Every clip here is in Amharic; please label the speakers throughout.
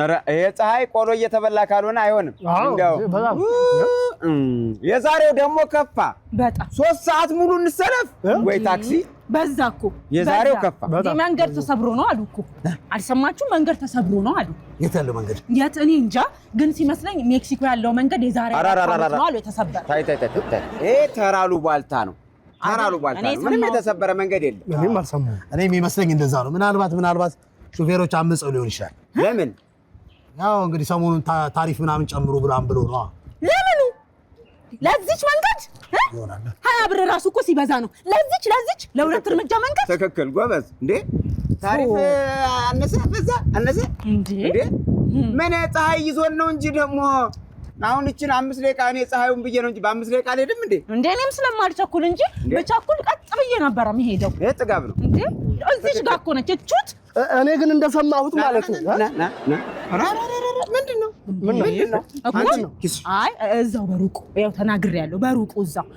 Speaker 1: ኧረ የፀሐይ ቆሎ እየተበላ ካልሆነ አይሆንም እንደው የዛሬው ደግሞ ከፋ
Speaker 2: በጣም
Speaker 1: 3 ሰዓት ሙሉ እንሰለፍ ወይ ታክሲ
Speaker 2: በዛ እኮ
Speaker 1: የዛሬው ከፋ
Speaker 2: መንገድ ተሰብሮ ነው አሉ እኮ አልሰማችሁ መንገድ ተሰብሮ ነው አሉ
Speaker 3: የት ያለው መንገድ
Speaker 2: የት እኔ እንጃ ግን ሲመስለኝ ሜክሲኮ ያለው መንገድ የዛሬ ነው አሉ የተሰበረ
Speaker 1: ታይ ተራሉ ባልታ ነው ተራሉ ባልታ ነው ምንም የተሰበረ መንገድ የለም
Speaker 3: እኔም አልሰማሁም እኔ የሚመስለኝ እንደዛ ነው ምናልባት ሹፌሮች አመፀው ሊሆን ይችላል
Speaker 1: ለምን
Speaker 3: ያው እንግዲህ ሰሞኑን ታሪፍ ምናምን ጨምሩ ብሎ ነው
Speaker 2: ለምኑ ለዚች መንገድ ሀያ ብር ራሱ እኮ ሲበዛ ነው ለዚች ለሁለት እርምጃ መንገድ
Speaker 1: ትክክል ጎበዝ እንዴ ታሪፍ አነሰ እንዴ ምን ፀሐይ ይዞን ነው እንጂ ደግሞ አሁን እቺን 5 ደቂቃ እኔ ፀሐዩን ብዬ ነው እንጂ በ5 ደቂቃ አልሄድም እንዴ
Speaker 2: እኔም ስለማልቸኩል እንጂ በቻኩል ቀጥ ብዬ ነበር የምሄደው
Speaker 1: ጥጋብ ነው
Speaker 2: እንዴ እዚች ጋር እኮ ነች እቹት
Speaker 3: እኔ ግን እንደሰማሁት ማለት ነው
Speaker 1: ምንድነው
Speaker 2: አይ እዛው በሩቁ ያው ተናግሬያለሁ በሩቁ እዛው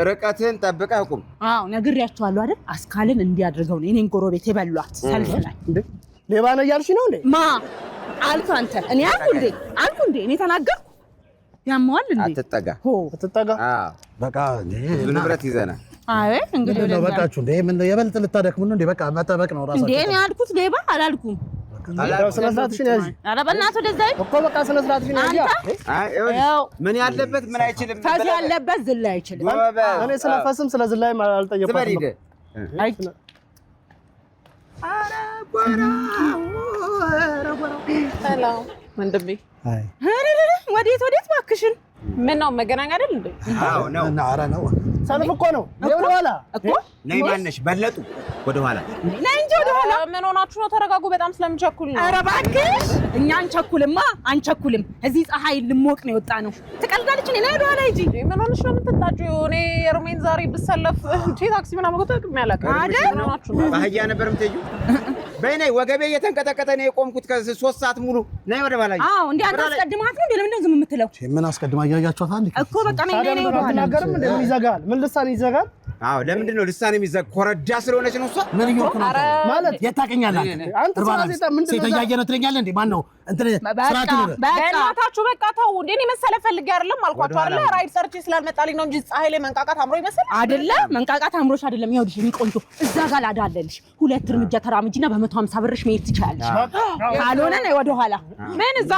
Speaker 1: ርቀትን ጠብቀህ ቁም
Speaker 2: አዎ ነግሬያቸዋለሁ አይደል አስካልን እንዲያደርገው ነው እኔን ጎረቤት የበሏት ሰልፍ ላይ
Speaker 3: እንዴ ሌባ ነው እያልሽ ነው እንዴ
Speaker 2: ማ አልኩ አንተ እኔ አልኩ እንዴ እኔ ተናገርኩ ያማዋል እንዴ
Speaker 1: አትጠጋ አዎ
Speaker 3: በቃ
Speaker 1: ንብረት ይዘና
Speaker 2: አይ እንግዲህ
Speaker 3: ነው በቃችሁ እንዴ ምን የበልጥ ልታደክሙ ነው እንዴ በቃ መጠበቅ ነው ራሳችሁ
Speaker 2: እንዴ እኔ አልኩት ሌባ አላልኩም
Speaker 3: ስነ ስርዓትሽን ያዥ
Speaker 2: ኧረ በእናትህ ወደዛ
Speaker 3: እኮ በቃ ስነ ስርዓትሽን ያዥ
Speaker 1: ምን ያለበት ምን አይችልም
Speaker 2: ፈስ ያለበት ዝላ አይችልም
Speaker 3: እኔ ስለ ፈስም ስለ ዝላይ አልጠየቅኩም
Speaker 2: አይ
Speaker 4: ሰላም ወንድሜ
Speaker 3: አይ
Speaker 2: ወዴት እባክሽን
Speaker 4: ምን ነው መገናኛ አይደል እንዴ
Speaker 1: አዎ ነው
Speaker 3: ኧረ ነው ሰልፍ እኮ ነው ወደ ኋላ
Speaker 2: እኮ
Speaker 1: ነይ ማነሽ በለጡ ወደ ኋላ
Speaker 2: ነይ እንጂ ወደ ኋላ
Speaker 4: ምን ሆናችሁ ነው ተረጋጉ በጣም ስለምቸኩል ነው
Speaker 2: ኧረ እባክሽ እኛ አንቸኩልም እዚህ ፀሐይ ልሞቅ ነው የወጣ ነው ትቀልዳለች እኔ ነይ ወደ ኋላ ሂጂ
Speaker 4: ምን ሆነሽ ነው የምትጣጪው እኔ ሮሜን ዛሬ ብሰለፍ እንዴ ታክሲ ምናምን ወጣ ቅም ያላቀ
Speaker 2: አይደል
Speaker 1: ባህያ ነበር የምትይዩ በይ ነይ ወገቤ እየተንቀጠቀጠ ነው የቆምኩት ከ3 ሰዓት ሙሉ ነይ ወደ ኋላ
Speaker 2: አዎ እንዴ አንተ አስቀድማት ነው እንዴ ለምን ዝም የምትለው
Speaker 3: ምን አስቀድማ እያያችኋት አንዴ
Speaker 2: እኮ በቃ ነይ ወደ ኋላ
Speaker 3: ተናገርም እንዴ ምን ይዘጋል ምን ልሳን ይዘጋል
Speaker 1: አዎ ለምንድን ነው ልሳን የሚዘግ ኮረዳ ስለሆነች ነው እሷ
Speaker 3: ምን ይወርኩ ነው ማለት የታቀኛለህ አንተ ስለዚህ ምንድን ነው ሴት ያየነ ትለኛለህ እንዴ ማን ነው እንትን ስራት ነው
Speaker 4: በእናታችሁ በቃ ተው እንዴ እኔ መሰለ ፈልጌ አይደለም አልኳችሁ አይደለ ራይድ ሰርች ስላልመጣልኝ ነው እንጂ ፀሐይ ላይ መንቃቃት አምሮ ይመስል
Speaker 2: አይደለም መንቃቃት አምሮሽ አይደለም ይኸውልሽ የሚቆንጆ እዛ ጋር ላዳለልሽ 2 እርምጃ ተራምጂና በ150 ብርሽ መሄድ ትችያለሽ ካልሆነ ነይ ወደ ኋላ
Speaker 4: ምን እዛ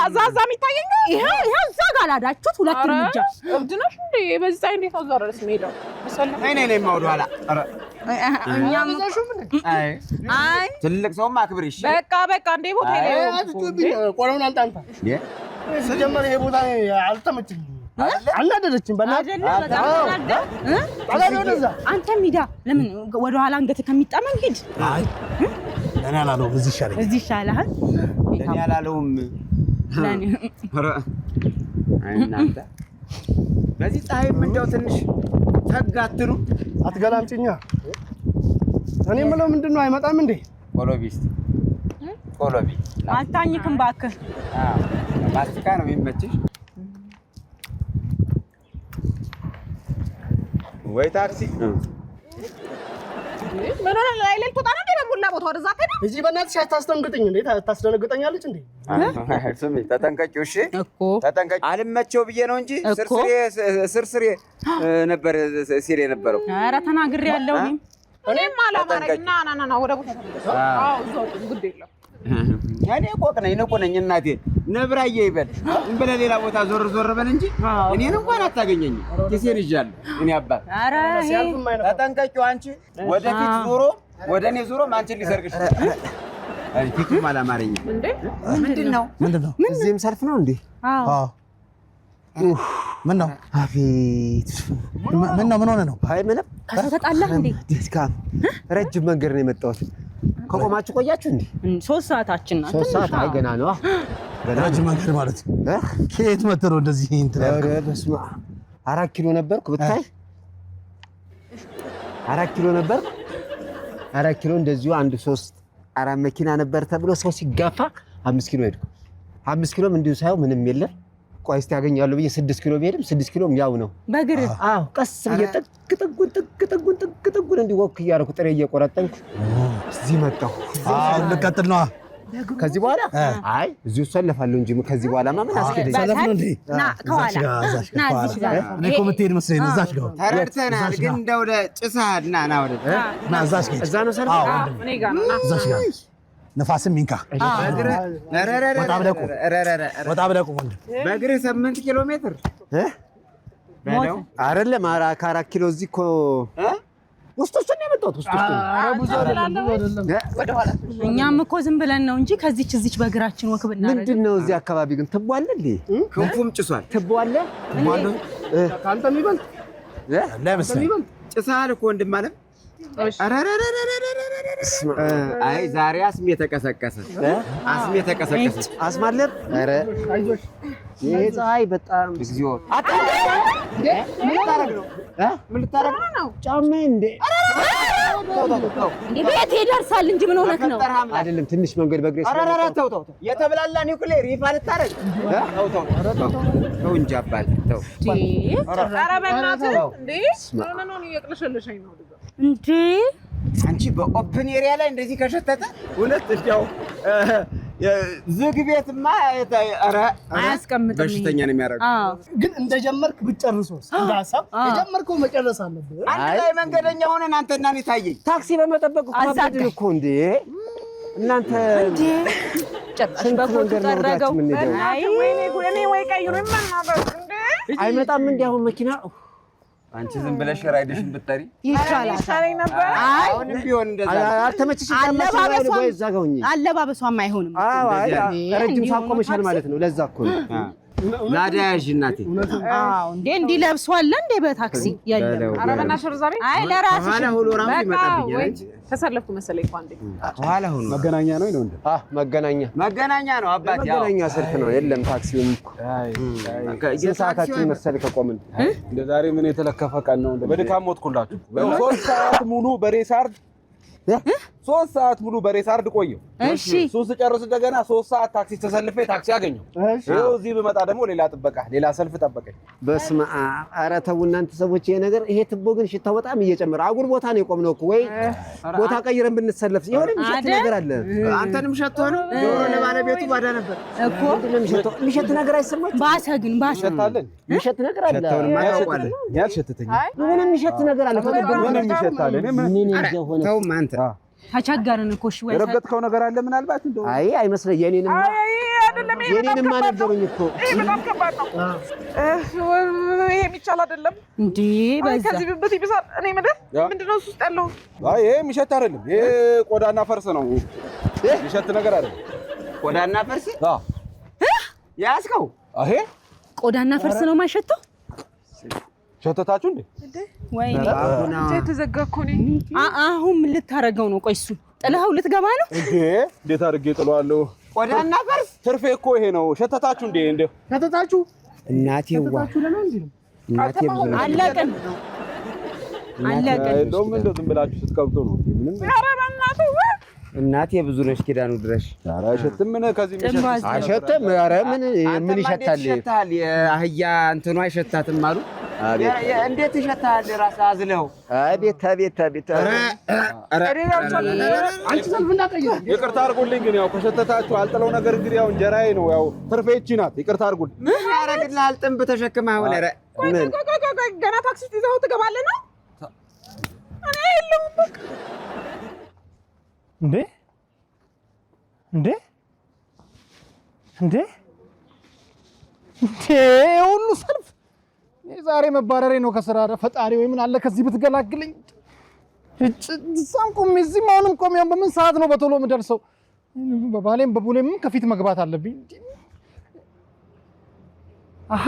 Speaker 4: የሚታየኝ
Speaker 2: ይሄው እዛ ጋር ላዳችሁት 2 እርምጃ
Speaker 4: እብድነሽ እንዴ በዚህ ፀሐይ እንዴት አዛረስ መሄደው
Speaker 1: ነይ ወደ ኋላ
Speaker 2: እኛም አይ
Speaker 1: ትልቅ ሰውም አክብርሽ
Speaker 4: በቃ እንዴ ቦታ ላይ
Speaker 3: ቆሎን አንጣንታ ሲጀመር ይሄ ቦታ አልተመቸኝም አናደደችኝ በእናትህ
Speaker 2: አንተ ሚዳ ለምን ወደ ኋላ አንገት ከሚጣመም ሂድ
Speaker 3: አይ እኔ አላለውም እዚህ ይሻላል
Speaker 1: እኔ አላለውም አይ እናንተ በዚህ ፀሐይ እንደው ትንሽ ተጋትሩ
Speaker 3: አትገላምጪኛ እኔ የምለው ምንድነው አይመጣም እንዴ
Speaker 1: ቆሎቢ
Speaker 2: አታኝክም እባክህ
Speaker 1: አዎ ማስቲካ ነው የሚመችሽ ወይ ታክሲ
Speaker 4: ምን ሆነ ላይ ልትወጣ ነው እንዴ በሙላ ቦታ ወደዛ ተደ
Speaker 3: እዚህ በእናትሽ አታስደንግጠኝ እንዴ ታስደነግጠኛለች እንዴ
Speaker 1: ስሚ ተጠንቀቂው እሺ ተጠንቀቂ አልመቸው ብዬ ነው እንጂ ስርስሬ ነበር ሲል የነበረው
Speaker 2: ኧረ ተናግሬያለሁ
Speaker 4: እኔም አላማረኝና ና ወደ ቦታ አዎ እዛው ጉድ የለም
Speaker 1: እኔ ቆቅ ነኝ ንቁ ነኝ እናቴ ነብራዬ ይበል እንበለ ሌላ ቦታ ዞር በል እንጂ እኔን እንኳን አታገኘኝ ኪሴን ይዣለሁ እኔ አባት
Speaker 2: ኧረ
Speaker 1: ተጠንቀቂው አንቺ ወደፊት ዞሮ ወደኔ ዞሮ ማንቺን ሊሰርቅሽ አይ ፊቱም አላማረኝ
Speaker 4: እንዴ
Speaker 1: ምንድነው እዚህም ሰልፍ ነው እንዴ
Speaker 3: አዎ ምን ነው
Speaker 1: አቤት
Speaker 3: ምን ሆነ ነው
Speaker 1: አይ ምንም
Speaker 2: ከሰው ተጣላህ እንዴ
Speaker 1: ዲስካም ረጅም መንገድ ነው የመጣሁት ከቆማችሁ ቆያችሁ እንዴ
Speaker 2: 3 ሰዓታችን ነው
Speaker 1: 3 ሰዓት አይ ገና ነው
Speaker 3: ረጅም መንገድ ማለት ከየት መጥቶ ነው እንደዚህ እንትን
Speaker 1: ኧረ በስመ አብ 4 ኪሎ ነበርኩ ብታይ 4 ኪሎ ነበርኩ 4 ኪሎ እንደዚሁ 4 መኪና ነበር ተብሎ ሰው ሲጋፋ 5 ኪሎ ሄድኩ 5 ኪሎም እንዲሁ ሳይው ምንም የለም ቆይ እስቲ ያገኛለሁ ብዬ 6 ኪሎ ቢሄድም 6 ኪሎም ያው ነው
Speaker 2: በእግር
Speaker 1: አዎ ቀስ ብዬ ጥጉን እንዲህ ወክ እያደረኩ ጥሬ እየቆረጠንኩ እዚህ መጣሁ
Speaker 3: አዎ ልቀጥል ነው
Speaker 1: ከዚህ በኋላ አይ እዚሁ ሰለፋለሁ እንጂ ከዚህ በኋላ ምን አስኬደኝ?
Speaker 3: ሰለፍ ነው እንዴ?
Speaker 2: ና ከኋላ ና እዚህ ጋር
Speaker 3: እኔ እኮ የምትሄድ መስሎኝ ነው። እዛች ጋር
Speaker 1: ተረድተናል። ግን እንደው ወደ ጭሳድ ና ወደ
Speaker 3: ና እዛች ጋር
Speaker 1: እዛ ነው ሰለፍ።
Speaker 4: እኔ ጋር ነው
Speaker 3: እዛች ጋር ነፋስም ይንካ። ወጣ ብለህ ቁም ወንድም።
Speaker 1: በእግርህ 8 ኪሎ ሜትር በለው አይደለም። 4 ኪሎ እዚህ እኮ ውስጥ ነው የመጣሁት። ውስጥ
Speaker 2: እኛም እኮ ዝም ብለን ነው እንጂ ከዚች እዚች በእግራችን ወክ ብናረግ
Speaker 1: ምንድን ነው እዚህ አካባቢ ግን ትቦ አለ እንዴ? ክንፉም ጭሷል። ትቦ አለ
Speaker 3: ካንተ የሚበልጥ ለምሳሌ
Speaker 1: ጭሳል እኮ ወንድም ማለት አይ ዛሬ አስሜ ተቀሰቀሰ። አስማለ ኧረ አይዞሽ ይሄ ፀሐይ በጣም እግዚኦ ምን ልታረግ ነው? ጫማዬ እንዴ
Speaker 2: ቤት ይደርሳል እንጂ ምን ሆነህ ነው?
Speaker 1: አይደለም ትንሽ መንገድ በእግሬ ተው የተብላላ ኒውክሌር ይፋ ልታረግ ተው እንጂ አባቴ ተው።
Speaker 4: ኧረ በእናትህ እንዴ ምን ነው እየቅለሸለሸኝ ነው
Speaker 2: እንዴ?
Speaker 1: አንቺ በኦፕን ኤሪያ ላይ እንደዚህ ከሸተተ እውነት እንደው ዝግ ቤትማ ኧረ
Speaker 2: አያስቀምጥም።
Speaker 1: በሽተኛ ነው የሚያደርገው።
Speaker 3: ግን እንደጀመርክ ብትጨርሶስ? እንደ ሀሳብ የጀመርከው መጨረስ አለብህ።
Speaker 1: አንድ ላይ መንገደኛ ሆነን አንተና እኔ ታየኝ ታክሲ በመጠበቅ እኮ አዛድን እኮ እንዴ እናንተ እንዴ ጨጣሽ በኮት ተረጋው።
Speaker 4: አይ ወይኔ ጉኔ ወይ ቀይሩ ይመናበቅ እንዴ
Speaker 1: አይመጣም እንዴ አሁን መኪና አንቺ ዝም ብለሽ ራይድሽን ብትጠሪ
Speaker 4: ይሻላል ነበር።
Speaker 1: አሁንም ቢሆን እንደዛ አልተመችሽም።
Speaker 2: አለባበሷም አይሆንም።
Speaker 1: አዎ ረጅም ሳቆመሻል ማለት ነው። ለዛ እኮ ነው ናዳያሽ እናቴ።
Speaker 2: አዎ እንዴ እንዲህ ለብሷል እንዴ በታክሲ የለም።
Speaker 4: ኧረ በእናትሽ ዛሬ
Speaker 2: አይ ለራስሽ
Speaker 1: ኋላ ሁሉ ራሱ ይመጣብኛል እንጂ
Speaker 4: ተሰለፍኩ መሰለኝ እኮ አንዴ
Speaker 1: ኋላ ሁሉ
Speaker 3: መገናኛ ነው ይለው እንዴ?
Speaker 1: መገናኛ ነው አባቴ። መገናኛ ስልክ ነው የለም ታክሲውም እኮ የሰዓታችን መሰል ከቆምን
Speaker 5: እንደ ዛሬ ምን የተለከፈ ቀን ነው እንደ በድካም ሞትኩላችሁ። 3 ሰዓት ሙሉ በሬሳርድ 3 ሰዓት ሙሉ በሬሳርድ ቆየሁ።
Speaker 2: እሺ
Speaker 5: ሱስ ጨርስ እንደገና 3 ሰዓት ታክሲ ተሰልፌ ታክሲ አገኘሁ። ይኸው እዚህ ብመጣ ደግሞ ሌላ ጥበቃ ሌላ ሰልፍ ጠበቀኝ።
Speaker 1: በስመ አብ። ኧረ ተው እናንተ ሰዎች ይሄ ነገር ይሄ ትቦ ግን ሽታው በጣም እየጨመረ አጉል ቦታ ነው የቆምነው እኮ ወይ ቦታ ቀይረን ብንሰለፍ የሆነ የሚሸት ነገር አለ። አንተንም ሸቶ ነው ጆሮ ለባለቤቱ ባዳ ነበር እኮ የሚሸት ነገር አይሰማችም?
Speaker 2: ባሰ ግን ባሰ
Speaker 5: ሸታለን
Speaker 1: የሚሸት ነገር አለ።
Speaker 5: ያሸተተኝ ያልሸተተኝ
Speaker 1: ምን የሚሸት ነገር አለ?
Speaker 5: ምን የሚሸታል? እኔ ምን
Speaker 1: ይዘሆነ ተው አንተ
Speaker 2: ተቸገርን እኮ እሺ። ወይ
Speaker 5: የረገጥከው ነገር አለ ምናልባት እንደው
Speaker 1: አይ አይመስለኝ። የኔንም አነበሩኝ እኮ
Speaker 4: ይሄ በጣም ከባድ ነው። ይሄ የሚቻል አይደለም
Speaker 2: እንዴ በዛ
Speaker 4: ከዚህ ብብት ይብሳል። እኔ ምንድነው እሱ ውስጥ ያለው?
Speaker 5: አይ ይሄ የሚሸት አይደለም። ይሄ ቆዳና ፈርስ ነው። የሚሸት ነገር አይደለም።
Speaker 1: ቆዳና ፈርስ ያስከው
Speaker 5: ይሄ
Speaker 2: ቆዳና ፈርስ ነው የማይሸተው።
Speaker 5: ሸተታችሁ እንዴ?
Speaker 2: ወይኔ
Speaker 4: የተዘጋ እኮ ነው።
Speaker 2: አሁን ምን ልታረገው ነው? ቆይ እሱ ጥለኸው ልትገባ ነው
Speaker 5: እንዴ? እንዴት አድርጌ ጥለዋለሁ?
Speaker 1: ቆዳና ፈርስ
Speaker 5: ትርፌ እኮ ይሄ ነው። ሸተታችሁ እንዴ? እንዴ
Speaker 3: ከተታችሁ
Speaker 1: እናቴዋ እናቴ ብዙ ነው
Speaker 2: አለቅን
Speaker 5: እንደውም እንደው ዝም ብላችሁ ስትቀብጡ ነው። ምንም
Speaker 4: ኧረ በእናትህ
Speaker 1: እናቴ ብዙ ነሽ። ኪዳኑ ድረስ
Speaker 5: ኧረ አይሸትም። ምን ከዚህ የሚሸት
Speaker 1: አይሸትም። ኧረ ምን ይሸታል? የአህያ እንትኑ አይሸታትም አሉ። እንዴት ይሸታል? ራስ አዝለው አቤት
Speaker 3: አንቺ ሰልፍ እንዳቀይር
Speaker 5: ይቅርታ አድርጉልኝ። ግን ያው ከሸተታችሁ አልጥለው ነገር እንግዲህ ያው እንጀራዬ ነው። ያው ትርፌ ይህች ናት። ይቅርታ አድርጉልኝ።
Speaker 1: ምን ያደርግልሃል? ጥንብ ተሸክመህ አሁን ኧረ
Speaker 4: ምን ገና ታክሲ ይዘኸው ትገባለህ ነው? እኔ የለሁም በቃ
Speaker 3: እንዴ እንዴ እንዴ ሁሉ ሰልፍ ዛሬ መባረሬ ነው ከስራ። ፈጣሪ ወይ ምን አለ ከዚህ ብትገላግለኝ። እዛም ቆሜ እዚህም አሁንም ቆሜ በምን ሰዓት ነው በቶሎ የምደርሰው? በባሌም በቡሌም ከፊት መግባት አለብኝ። አሃ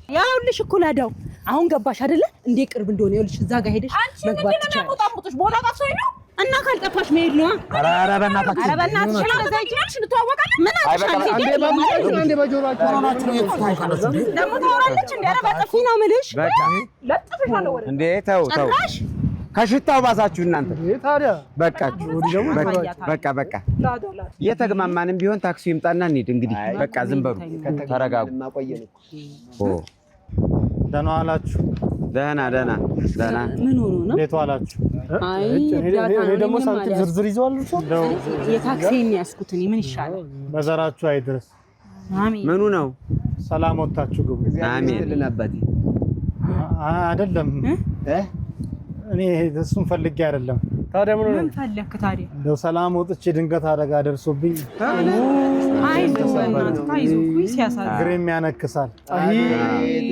Speaker 2: ያውልሽ እኮ ላዳው አሁን ገባሽ አይደለ? እንዴ ቅርብ እንደሆነ ይኸውልሽ እዛ ጋር ሄደሽ መግባት ትችያለሽ።
Speaker 4: ሞጣሞጦች ቦታ ጠፍቶኝ ነው
Speaker 2: እና ካልጠፋሽ መሄድ ነው።
Speaker 3: ኧረ በእናታችሁ
Speaker 4: ለዛይሽ እንተዋወቃለን።
Speaker 2: ምን አልሻል?
Speaker 3: አንዴ በጆሮአችሁ ሆናችሁ
Speaker 2: ደግሞ ታወራለች እንዴ? ኧረ በጥፊ ነው የምልሽ።
Speaker 1: በቃ
Speaker 4: ለጥፍሻለሁ ወደ
Speaker 1: እንዴ ተው ከሽታው ባሳችሁ እናንተ።
Speaker 3: ታዲያ
Speaker 1: በቃችሁ በቃ የተግማማንም ቢሆን ታክሲው ይምጣና እንሂድ። እንግዲህ በቃ ዝም በሉ ተረጋጉ።
Speaker 3: ደህና ዋላችሁ።
Speaker 1: ደህና
Speaker 2: ምን ሆኖ ነው?
Speaker 3: እንዴት ዋላችሁ?
Speaker 2: አይ
Speaker 3: እኔ ደግሞ ሳንቲም ዝርዝር ይዘዋል ነው
Speaker 2: የታክሲ የሚያስኩት እኔ ምን ይሻላል?
Speaker 3: በዘራችሁ አይድረስ።
Speaker 2: አሜን።
Speaker 1: ምኑ ነው?
Speaker 3: ሰላም ወጣችሁ ግቡ።
Speaker 1: አሜን።
Speaker 3: አይደለም እኔ እሱን ፈልጌ አይደለም። ታዲያ ምን
Speaker 2: ፈለክ ታዲያ?
Speaker 3: እንደው ሰላም ወጥቼ ድንገት አደጋ ደርሶብኝ
Speaker 2: አይዞህ ሲያሳዝን
Speaker 3: እግሬም ያነክሳል።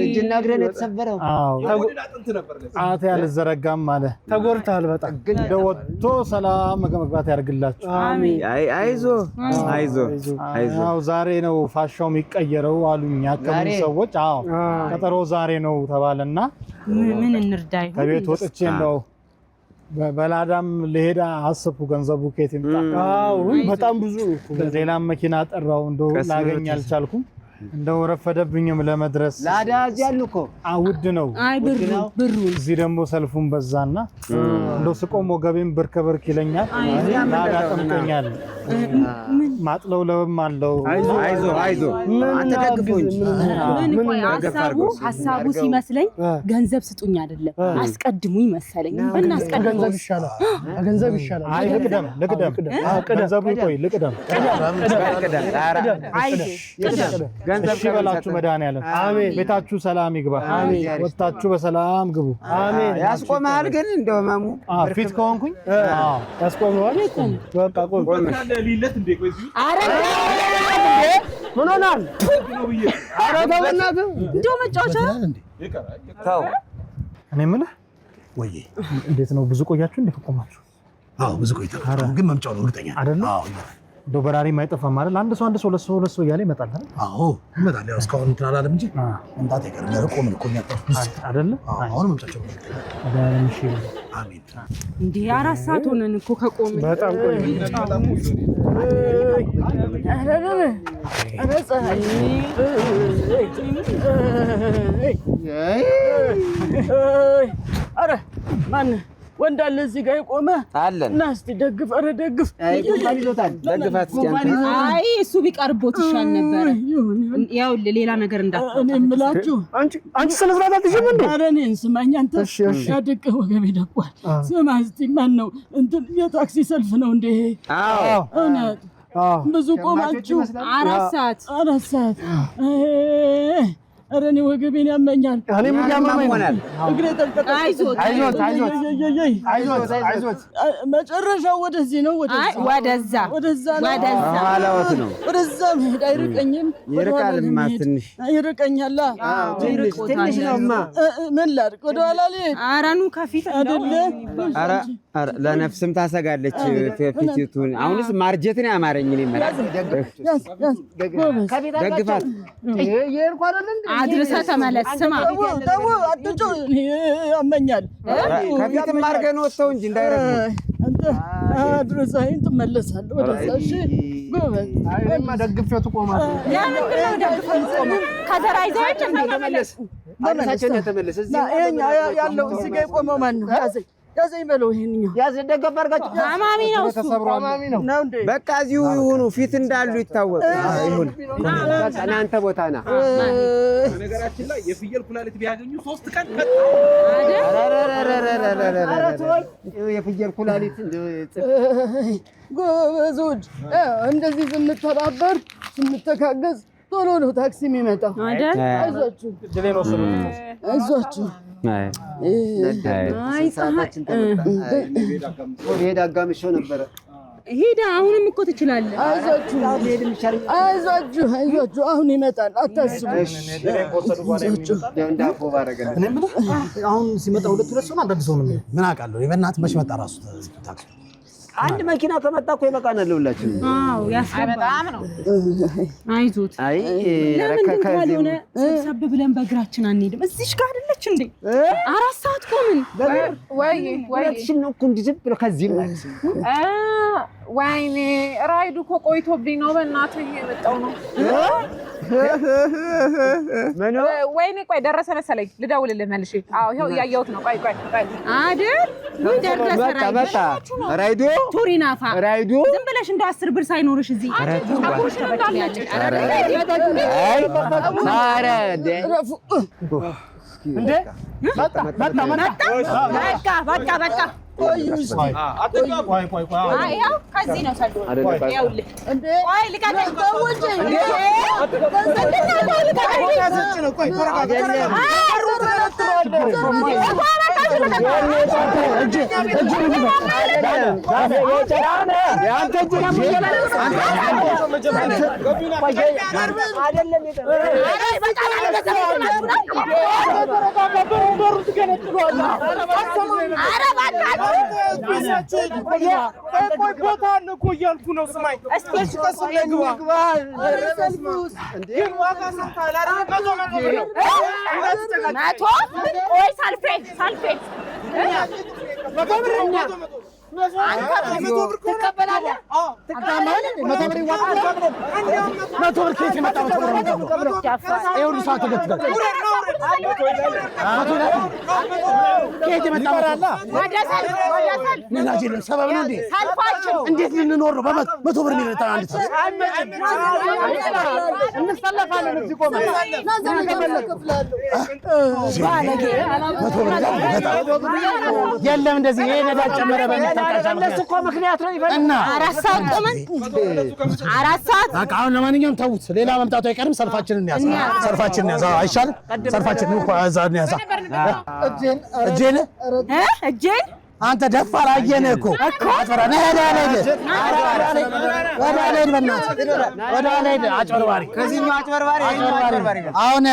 Speaker 1: እጅና እግሬን የተሰበረው
Speaker 3: ጣቴ አልዘረጋም አለ። ተጎድተሃል በጣም። እንደው ወጥቶ ሰላም መግባት ያድርግላችሁ።
Speaker 1: አይዞህ።
Speaker 3: አዎ ዛሬ ነው ፋሻው የሚቀየረው አሉኝ ያከሙ ሰዎች። አዎ ቀጠሮ ዛሬ ነው ተባለና
Speaker 2: ምን እንርዳይ?
Speaker 3: ከቤት ወጥቼ እንደው በላዳም ለሄዳ አሰብኩ። ገንዘቡ ከየት ይምጣ? አዎ በጣም ብዙ ሌላም መኪና ጠራው እንደው ላገኝ አልቻልኩም። እንደው ረፈደብኝም ለመድረስ።
Speaker 1: ላዳ እዚህ ያሉ እኮ
Speaker 3: ውድ ነው።
Speaker 2: አይ ብሩ
Speaker 3: እዚህ ደግሞ ሰልፉን በዛና እንደው ስቆም ወገቤም ብርከበርክ ይለኛል። ላዳ ጠምቀኛል። ማጥለው ለውም አለው።
Speaker 1: አይዞህ አንተ ደግፎኝ
Speaker 2: ሀሳቡ ሲመስለኝ ገንዘብ ስጡኝ አይደለም አስቀድሙኝ መሰለኝ። እናስቀድም
Speaker 3: ገንዘብ ይሻላል። አይ ልቅደም ገንዘቡ ይቆይ ልቅደም። እሺ በላችሁ መድኃኒዓለም። አሜን። ቤታችሁ ሰላም ይግባ። አሜን። ወጣችሁ በሰላም ግቡ። አሜን።
Speaker 1: ያስቆማል ግን እንደው ማሙ
Speaker 3: ፊት ከሆንኩኝ ያስቆማል። በቃ ቆም
Speaker 5: ሊለት እንደ ቆይ
Speaker 3: ምን ሆናል? ኧረ ተው በእናትህ
Speaker 2: እንደው መጫወቻ
Speaker 1: ተው።
Speaker 3: እኔ የምልህ
Speaker 6: ወይ
Speaker 3: እንዴት ነው? ብዙ ቆያችሁ እንዴ? ቆማችሁ?
Speaker 6: አዎ ብዙ ቆይተናል። ግን መምጫው ነው እርግጠኛ
Speaker 3: አይደል?
Speaker 6: አዎ
Speaker 3: እንደው በራሪ የማይጠፋም አይደል? አንድ ሰው ሁለት ሰው እያለ ይመጣል አይደል?
Speaker 6: አዎ ይመጣል። ያው እስካሁን እንትን አላለም እንጂ መምጣት አይቀርም። ለቆም ነው እኮ የሚያጠፉት
Speaker 3: አይደል?
Speaker 6: አሁን መምጫቸው ነው። አሜን።
Speaker 2: እንዴ 4 ሰዓት ሆነን እኮ ከቆምን።
Speaker 3: በጣም ቆይ
Speaker 7: ኧረ ማን ወንድ አለ እዚህ ጋር የቆመ
Speaker 1: አለን
Speaker 7: እና እስቲ ደግፍ። ኧረ ደግፍ።
Speaker 2: አይ እሱ ቢቀርቦት ይሻል ነበር። ያው ሌላ ነገር እንዳትል።
Speaker 7: እኔ የምላችሁ
Speaker 3: አንቺ ስነ ስርዓት አትይዥም እንዴ?
Speaker 7: ኧረ እኔን ስማኝ አንተ። ያደቀ ወገቤ ደቋል። ስማ እስቲ ማን ነው እንትን የታክሲ ሰልፍ ነው እንዴ?
Speaker 1: አዎ
Speaker 7: እውነት ብዙ ቆማችሁ
Speaker 2: 4 ሰዓት
Speaker 7: ኧረ እኔ ወገቤን ያመኛል።
Speaker 3: እኔም ያመኛል።
Speaker 7: እግሬ ተንቀጠቀጠ። አይዞት። መጨረሻው ወደዚህ ነው። ወደዛ መሄድ አይርቀኝም።
Speaker 1: ይርቃልማ ትንሽ
Speaker 7: ይርቀኛል።
Speaker 1: ትንሽ ነውማ።
Speaker 7: ምን ላድርግ? ወደኋላ ልሄድ?
Speaker 2: ኧረ ኑ ከፊት
Speaker 7: አይደለ?
Speaker 1: ኧረ ለነፍስም ታሰጋለች ፊቱን። አሁንስ ማርጀትን ያማረኝ እኔ ደግፋት
Speaker 2: አድርሰህ ተመለስ። ስማ
Speaker 7: ተው አትጮ ያመኛል።
Speaker 1: ከፊትም አድርገን ወጥተው እንጂ እንዳይረዱ
Speaker 7: አንተ አድርሰኸኝ ትመለሳለህ ወደዛ። እሺ ጎበዝ።
Speaker 3: አይማ ደግፌው ትቆማለህ።
Speaker 2: ለምንድን ነው ደግፈው የምትቆመው? ከዘራ ይዘህ ተመለስ።
Speaker 1: ተመለስ።
Speaker 7: ያለው እዚህ ጋር የቆመው ማን ነው? ያዘኝ በለው። ይሄንኛው
Speaker 1: ያዘኝ ደገፍ አድርጋችሁ።
Speaker 2: ታማሚ ነው እሱ።
Speaker 3: ታማሚ ነው
Speaker 7: እንዴ?
Speaker 1: በቃ እዚሁ ይሁኑ። ፊት እንዳሉ ይታወቅ ይሁን። በቃ እናንተ ቦታ ና።
Speaker 5: ነገራችን ላይ የፍየል ኩላሊት ቢያገኙ 3 ቀን
Speaker 1: የፍየል ኩላሊት
Speaker 7: ጎበዞች፣ እንደዚህ ስንተባበር ስንተጋገዝ ቶሎ ነው ታክሲ የሚመጣው አይደል? አይዟችሁ አይዟችሁ።
Speaker 1: ሄዳ አጋምሾ ነበረ።
Speaker 2: ሄዳ አሁንም እኮ ትችላለህ።
Speaker 7: አይዟችሁ አሁን ይመጣል፣ አታስቡ።
Speaker 6: አሁን ሲመጣ ሁለት ሰው ነው አንዳንድ ሰው ነው። ምን አውቃለሁ? በእናትህ መች መጣ ራሱ ታክሲ
Speaker 1: አንድ መኪና ከመጣ እኮ ይበቃናል ሁላችን።
Speaker 2: አዎ
Speaker 4: በጣም ነው።
Speaker 2: አይዞት። ለምን ካልሆነ ሰብሰብ ብለን በእግራችን አንሄድም? እዚሽ ጋር አይደለች እንዴ? 4 ሰዓት ቆምን።
Speaker 1: ሁለትሽን ነው እኮ እንዲህ ዝም ብሎ ከዚህም ማለት ነው።
Speaker 4: ወይኔ ራይዱ እኮ ቆይቶብኝ ነው። በእናትህ እየመጣሁ ነው። ወይኔ ቆይ ደረሰ መሰለኝ። ልደውልልህ መልሼ። አዎ ይኸው እያየሁት ነው። ቆይ
Speaker 2: አይደል? ደረሰ
Speaker 1: ራይዱ
Speaker 2: ቱሪናፋ
Speaker 1: ራይዱ
Speaker 2: ዝም ብለሽ እንደው 10 ብር ሳይኖርሽ እዚህ
Speaker 3: እንዴ መጣ
Speaker 4: በቃ ያው ከዚህ ነው ሰልፉ። ይኸውልህ ቆይ ልቀቀኝ።
Speaker 6: እንዴት ልንኖር ነው? በመቶ ብር የሚለታ አንድ ሰው
Speaker 3: እንሰለፋለን እዚህ ቆመን የለም እንደዚህ ይሄ ነዳጅ ጨመረ በእነሱ እኮ ምክንያት ነው ይፈልና
Speaker 2: 4 ሰዓት ቆመን 4 ሰዓት
Speaker 6: በቃ አሁን ለማንኛውም ተውት፣ ሌላ መምጣቱ አይቀርም። ሰልፋችንን ያዝ፣ ሰልፋችንን ያዝ። አይሻልም? ሰልፋችንን እኮ ያዛን ያዛ እጄን አንተ ደፋር አየነህ እኮ አጭበራ ነህ አጭበርባሪ ከዚህኛው አጭበርባሪ አሁን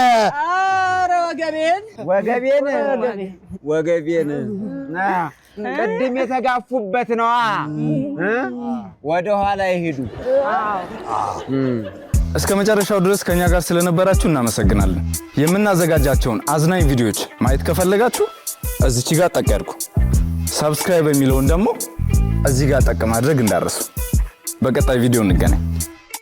Speaker 1: ወገቤን ቅድም የተጋፉበት ነዋ። ወደ ኋላ ይሄዱ።
Speaker 8: እስከ መጨረሻው ድረስ ከኛ ጋር ስለነበራችሁ እናመሰግናለን። የምናዘጋጃቸውን አዝናኝ ቪዲዮዎች ማየት ከፈለጋችሁ እዚች ጋር ጠቅ ያድርጉ። ሰብስክራይብ የሚለውን ደግሞ እዚህ ጋር ጠቅ ማድረግ እንዳትረሱ። በቀጣይ ቪዲዮ እንገናኝ።